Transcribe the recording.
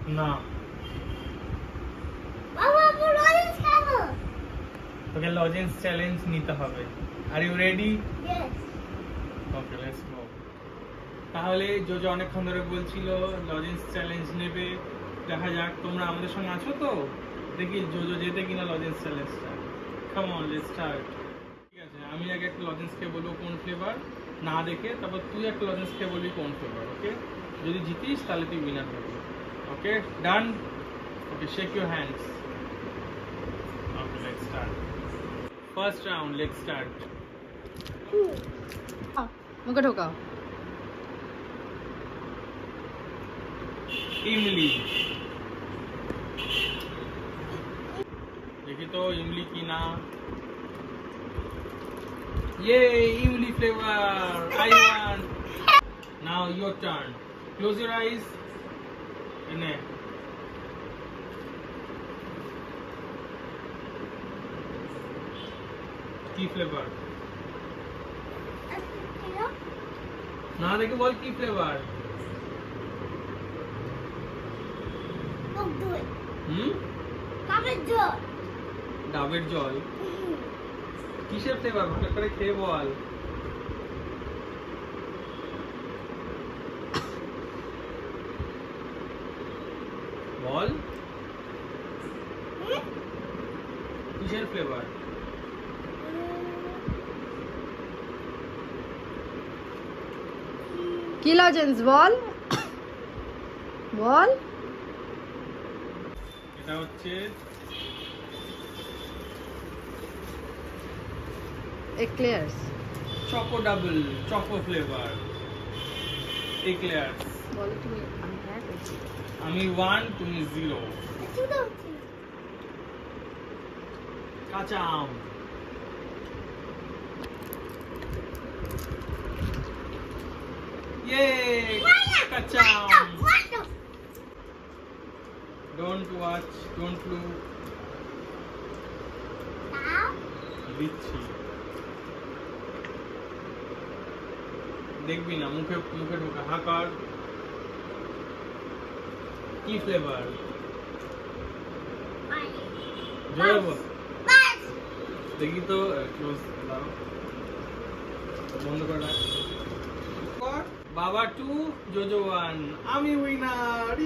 না তোকে lozenges challenge নিতে হবে। Are you ready? Okay let's go. তাহলে জোজো অনেকক্ষণ ধরে বলছিল লজেন্স চ্যালেঞ্জ নেবে, দেখা যাক তোমরা আমাদের সঙ্গে আছো তো, দেখি জোজো যেতে কিনা লজেন্স চ্যালেঞ্জটা। Come on let's start. ঠিক আছে, আমি আগে একটা লজেন্স খেয়ে বলবো কোন ফ্লেভার না দেখে, তারপর তুই একটা লজেন্স খেয়ে বলবি কোন ফ্লেভার। ওকে, যদি জিতিস তাহলে তুই winner hobby. Okay done? Okay shake your hands. Okay let's start. First round, let's start. মুখে ঢোকাও। ইমলি, দেখি তো ইমলি কি না। ये इमली flavor I want. Now your turn. Close your eyes. Ne. কি ফ্লেভার? না দেখে বল কি ফ্লেভার? ডাবের জল। কিসের ফ্লেভার? ভালো করে খেয়ে বল। বল কিসের ফ্লেভার? কি লজেন্স বল বল। এটা হচ্ছে eclairs. Choco double, choco flavour eclairs. বলো তুমি। আমি 1 তুমি 0। কাঁচা আম। ইয়ে কাঁচা আম। Don't watch, don't look. দিচ্ছি, দেখবি না, মুখে মুখে ঢোকা। হাকার কি ফ্লেভার? জোরে বল। দেখি তো, ক্লোজ দাও, বন্ধ করে রাখ। বাবা 2 জোজো 1। আমি উইনার।